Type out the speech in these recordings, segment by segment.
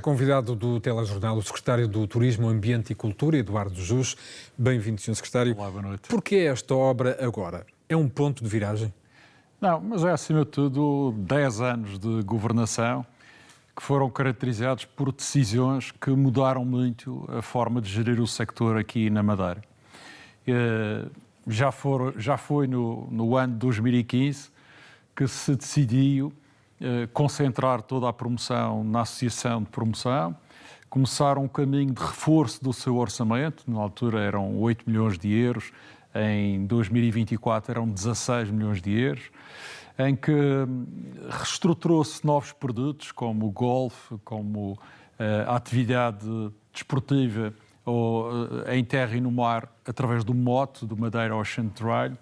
Convidado do Telejornal, o secretário do Turismo, Ambiente e Cultura, Eduardo Jus. Bem-vindo, Sr. Secretário. Olá, boa noite. Porquê esta obra agora? É um ponto de viragem? Não, mas é, acima de tudo, 10 anos de governação que foram caracterizados por decisões que mudaram muito a forma de gerir o sector aqui na Madeira. Já foi no ano de 2015 que se decidiu concentrar toda a promoção na Associação de Promoção, começaram um caminho de reforço do seu orçamento, na altura eram 8 milhões de euros, em 2024 eram 16 milhões de euros, em que reestruturou-se novos produtos, como o golfe, como a atividade desportiva em terra e no mar, através do mote, do Madeira Ocean Trail,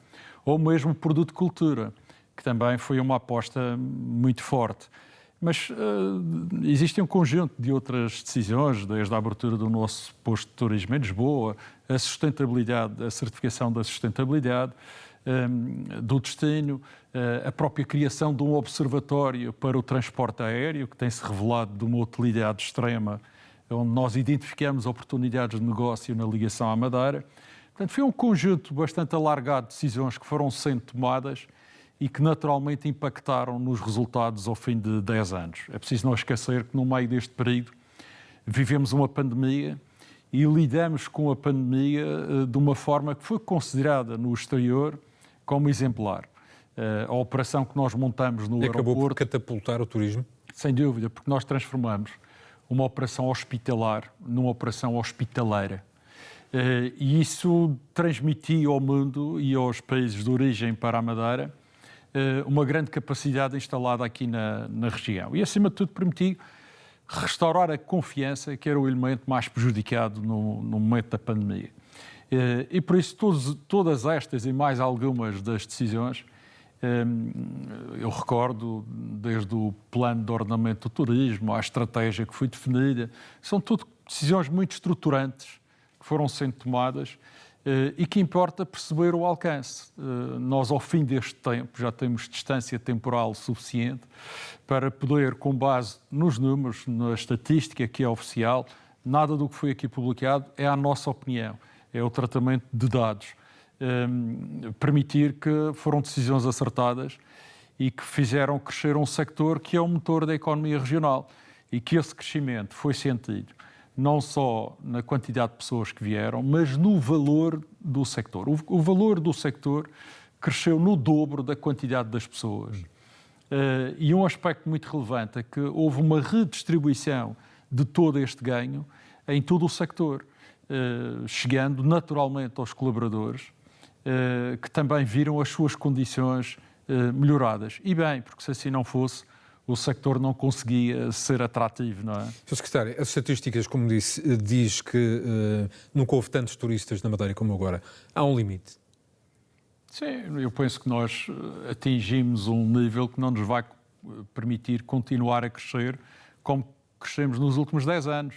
ou mesmo o produto de cultura, que também foi uma aposta muito forte. Mas existe um conjunto de outras decisões, desde a abertura do nosso posto de turismo em Lisboa, a sustentabilidade, a certificação da sustentabilidade do destino, a própria criação de um observatório para o transporte aéreo, que tem-se revelado de uma utilidade extrema, onde nós identificamos oportunidades de negócio na ligação à Madeira. Portanto, foi um conjunto bastante alargado de decisões que foram sendo tomadas e que naturalmente impactaram nos resultados ao fim de 10 anos. É preciso não esquecer que no meio deste período vivemos uma pandemia e lidamos com a pandemia de uma forma que foi considerada no exterior como exemplar. A operação que nós montamos no aeroporto... Acabou por catapultar o turismo? Sem dúvida, porque nós transformamos uma operação hospitalar numa operação hospitaleira. E isso transmitia ao mundo e aos países de origem para a Madeira uma grande capacidade instalada aqui na região. E, acima de tudo, permitiu restaurar a confiança, que era o elemento mais prejudicado no momento da pandemia. E, por isso, todas estas e mais algumas das decisões, eu recordo, desde o plano de ordenamento do turismo, à estratégia que foi definida, são tudo decisões muito estruturantes que foram sendo tomadas e que importa perceber o alcance. Nós, ao fim deste tempo, já temos distância temporal suficiente para poder, com base nos números, na estatística que é oficial, nada do que foi aqui publicado é a nossa opinião, é o tratamento de dados. Permitir que foram decisões acertadas e que fizeram crescer um sector que é o motor da economia regional e que esse crescimento foi sentido não só na quantidade de pessoas que vieram, mas no valor do sector. O valor do sector cresceu no dobro da quantidade das pessoas. E um aspecto muito relevante é que houve uma redistribuição de todo este ganho em todo o sector, chegando naturalmente aos colaboradores, que também viram as suas condições melhoradas. E bem, porque se assim não fosse, o sector não conseguia ser atrativo, não é? Sr. Secretário, as estatísticas, como disse, diz que nunca houve tantos turistas na Madeira como agora. Há um limite? Sim, eu penso que nós atingimos um nível que não nos vai permitir continuar a crescer como crescemos nos últimos 10 anos.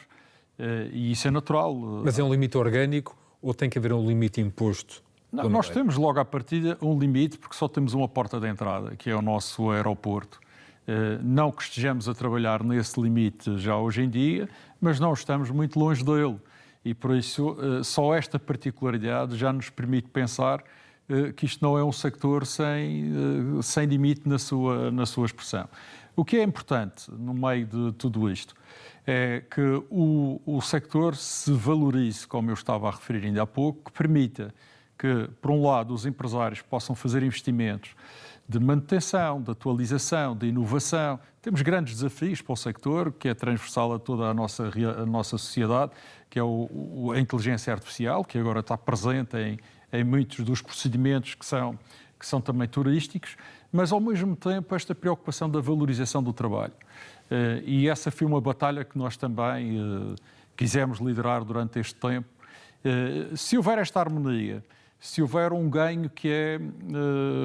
E isso é natural. Mas é um limite orgânico ou tem que haver um limite imposto? Não, nós temos logo à partida um limite porque só temos uma porta de entrada, que é o nosso aeroporto. Não que estejamos a trabalhar nesse limite já hoje em dia, mas não estamos muito longe dele. E por isso, só esta particularidade já nos permite pensar que isto não é um sector sem limite na sua expressão. O que é importante no meio de tudo isto é que o sector se valorize, como eu estava a referir ainda há pouco, que permita que, por um lado, os empresários possam fazer investimentos de manutenção, de atualização, de inovação. Temos grandes desafios para o sector, que é transversal a toda a nossa sociedade, que é a inteligência artificial, que agora está presente em muitos dos procedimentos que são também turísticos, mas, ao mesmo tempo, esta preocupação da valorização do trabalho. E essa foi uma batalha que nós também quisemos liderar durante este tempo. Se houver esta harmonia, se houver um ganho que é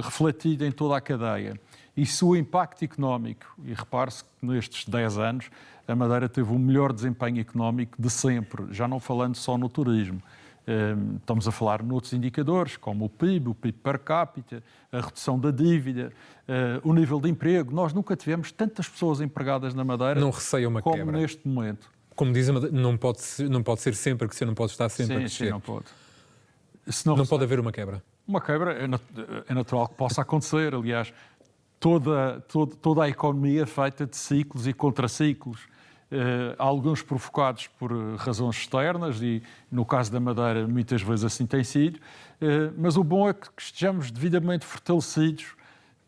refletido em toda a cadeia e se o impacto económico, e repare-se que nestes 10 anos a Madeira teve o melhor desempenho económico de sempre, já não falando só no turismo, Estamos a falar noutros indicadores, como o PIB per capita, a redução da dívida, o nível de emprego. Nós nunca tivemos tantas pessoas empregadas na Madeira Não receia uma como quebra. neste momento. Como dizem, não pode ser sempre a crescer, não pode estar sempre a crescer. Sim, não pode. Não pode haver uma quebra. Uma quebra é natural que possa acontecer. Aliás, toda a economia é feita de ciclos e contraciclos. Alguns provocados por razões externas e, no caso da Madeira, muitas vezes assim tem sido. Mas o bom é que estejamos devidamente fortalecidos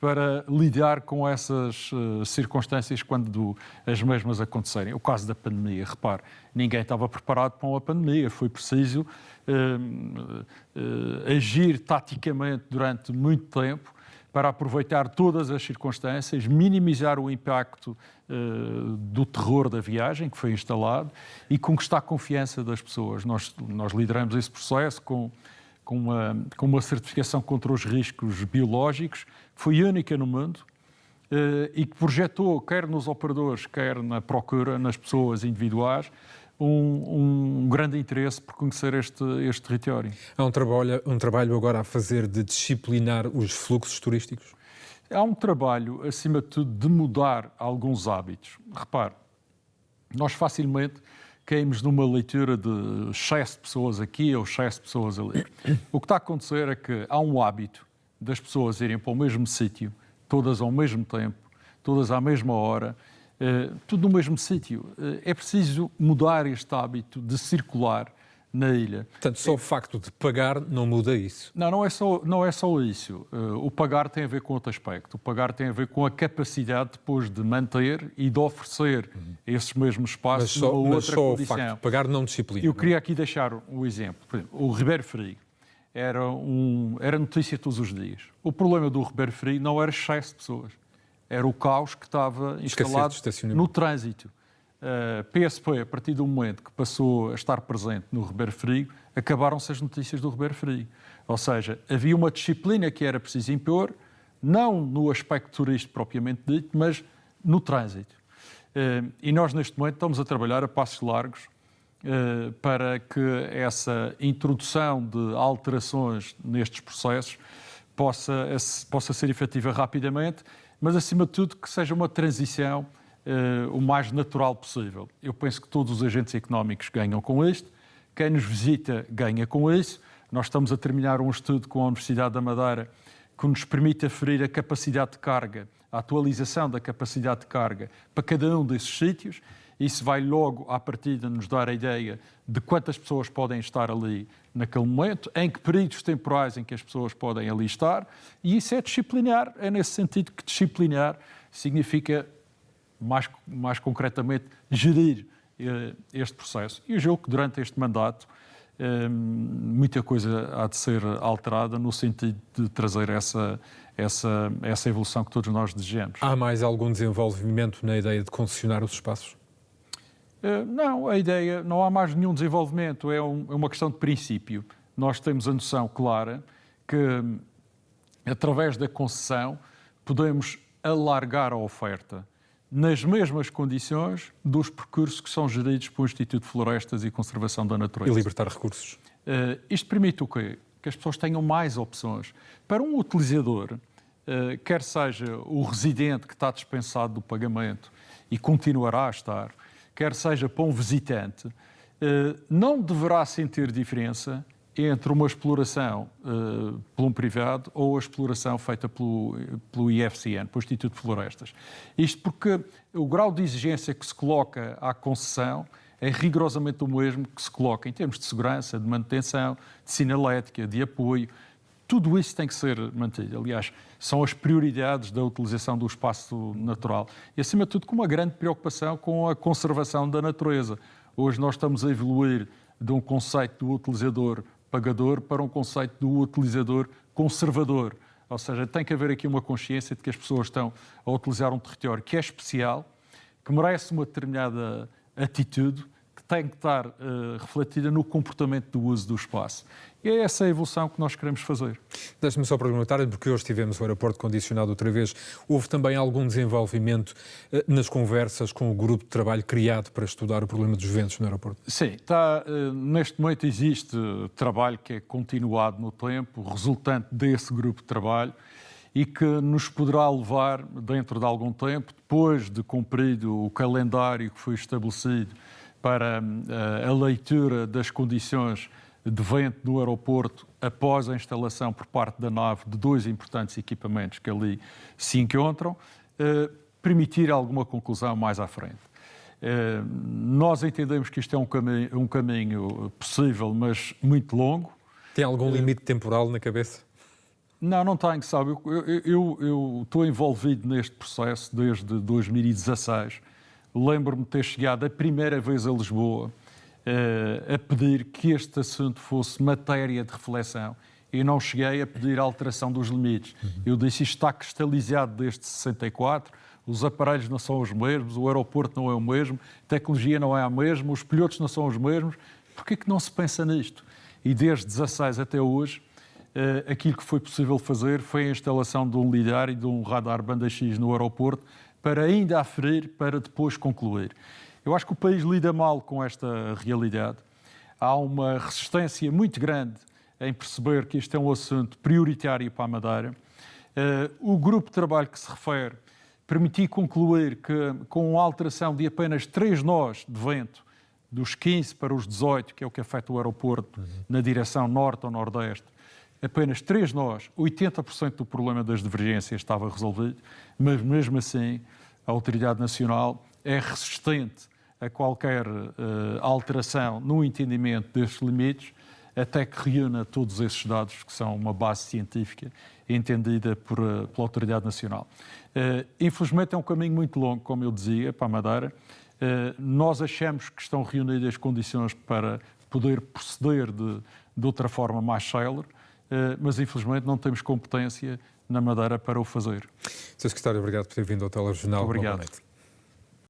para lidar com essas circunstâncias quando as mesmas acontecerem. O caso da pandemia, repare, ninguém estava preparado para uma pandemia. Foi preciso agir taticamente durante muito tempo para aproveitar todas as circunstâncias, minimizar o impacto do terror da viagem que foi instalado e conquistar a confiança das pessoas. Nós lideramos esse processo com uma certificação contra os riscos biológicos, que foi única no mundo e que projetou, quer nos operadores, quer na procura, nas pessoas individuais, um grande interesse por conhecer este território. Há um trabalho agora a fazer de disciplinar os fluxos turísticos? Há um trabalho, acima de tudo, de mudar alguns hábitos. Repare, nós facilmente caímos numa leitura de excesso de pessoas aqui ou excesso de pessoas ali. O que está a acontecer é que há um hábito das pessoas irem para o mesmo sítio, todas ao mesmo tempo, todas à mesma hora, tudo no mesmo sítio. É preciso mudar este hábito de circular na ilha. Portanto, só o facto de pagar não muda isso? Não é só isso. O pagar tem a ver com outro aspecto. O pagar tem a ver com a capacidade depois de manter e de oferecer esses mesmos espaços numa outra condição. Mas só o facto de pagar não disciplina. Eu queria aqui deixar um exemplo. Por exemplo, o Ribeiro Frio era notícia todos os dias. O problema do Ribeiro Frio não era excesso de pessoas. Era o caos que estava instalado no trânsito. PSP, a partir do momento que passou a estar presente no Ribeiro Frio, acabaram-se as notícias do Ribeiro Frio. Ou seja, havia uma disciplina que era preciso impor, não no aspecto turístico propriamente dito, mas no trânsito. E nós, neste momento, estamos a trabalhar a passos largos para que essa introdução de alterações nestes processos possa ser efetiva rapidamente, mas, acima de tudo, que seja uma transição o mais natural possível. Eu penso que todos os agentes económicos ganham com isto, quem nos visita ganha com isso. Nós estamos a terminar um estudo com a Universidade da Madeira que nos permite aferir a capacidade de carga, a atualização da capacidade de carga para cada um desses sítios. Isso vai logo, à partida, nos dar a ideia de quantas pessoas podem estar ali naquele momento, em que períodos temporais em que as pessoas podem ali estar, e isso é disciplinar. É nesse sentido que disciplinar significa, mais concretamente, gerir este processo. E eu julgo que durante este mandato muita coisa há de ser alterada no sentido de trazer essa evolução que todos nós desejamos. Há mais algum desenvolvimento na ideia de concessionar os espaços? Não, a ideia, não há mais nenhum desenvolvimento, é uma questão de princípio. Nós temos a noção clara que, através da concessão, podemos alargar a oferta nas mesmas condições dos percursos que são geridos pelo Instituto de Florestas e Conservação da Natureza. E libertar recursos. Isto permite o quê? Que as pessoas tenham mais opções. Para um utilizador, quer seja o residente que está dispensado do pagamento e continuará a estar, quer seja para um visitante, não deverá sentir diferença entre uma exploração por um privado ou a exploração feita pelo IFCN, pelo Instituto de Florestas. Isto porque o grau de exigência que se coloca à concessão é rigorosamente o mesmo que se coloca em termos de segurança, de manutenção, de sinalética, de apoio. Tudo isso tem que ser mantido. Aliás, são as prioridades da utilização do espaço natural. E, acima de tudo, com uma grande preocupação com a conservação da natureza. Hoje nós estamos a evoluir de um conceito do utilizador pagador para um conceito do utilizador conservador. Ou seja, tem que haver aqui uma consciência de que as pessoas estão a utilizar um território que é especial, que merece uma determinada atitude, que tem que estar refletida no comportamento do uso do espaço. E é essa a evolução que nós queremos fazer. Deixe-me só perguntar, porque hoje tivemos o aeroporto condicionado outra vez, houve também algum desenvolvimento nas conversas com o grupo de trabalho criado para estudar o problema dos ventos no aeroporto? Sim, neste momento existe trabalho que é continuado no tempo, resultante desse grupo de trabalho, e que nos poderá levar, dentro de algum tempo, depois de cumprido o calendário que foi estabelecido para a leitura das condições de vento no aeroporto após a instalação por parte da nave de 2 importantes equipamentos que ali se encontram, permitir alguma conclusão mais à frente. Nós entendemos que isto é um caminho possível, mas muito longo. Tem algum limite temporal na cabeça? Não, não tenho, sabe. Eu estou envolvido neste processo desde 2016. Lembro-me de ter chegado a primeira vez a Lisboa a pedir que este assunto fosse matéria de reflexão e não cheguei a pedir a alteração dos limites. Eu disse, isto está cristalizado desde 64, os aparelhos não são os mesmos, o aeroporto não é o mesmo, a tecnologia não é a mesma, os pilotos não são os mesmos. Por que é que não se pensa nisto? E desde 16 até hoje, aquilo que foi possível fazer foi a instalação de um lidar e de um radar banda X no aeroporto para ainda aferir, para depois concluir. Eu acho que o país lida mal com esta realidade. Há uma resistência muito grande em perceber que este é um assunto prioritário para a Madeira. O grupo de trabalho que se refere permitiu concluir que, com a alteração de apenas 3 nós de vento, dos 15 para os 18, que é o que afeta o aeroporto, na direção norte ou nordeste, apenas 3 nós, 80% do problema das divergências estava resolvido, mas mesmo assim a Autoridade Nacional é resistente a qualquer alteração no entendimento destes limites, até que reúna todos esses dados, que são uma base científica entendida pela Autoridade Nacional. Infelizmente é um caminho muito longo, como eu dizia, para a Madeira. Nós achamos que estão reunidas condições para poder proceder de outra forma mais célere, mas infelizmente não temos competência na Madeira para o fazer. Sr. Secretário, obrigado por ter vindo ao Telejornal. Obrigado.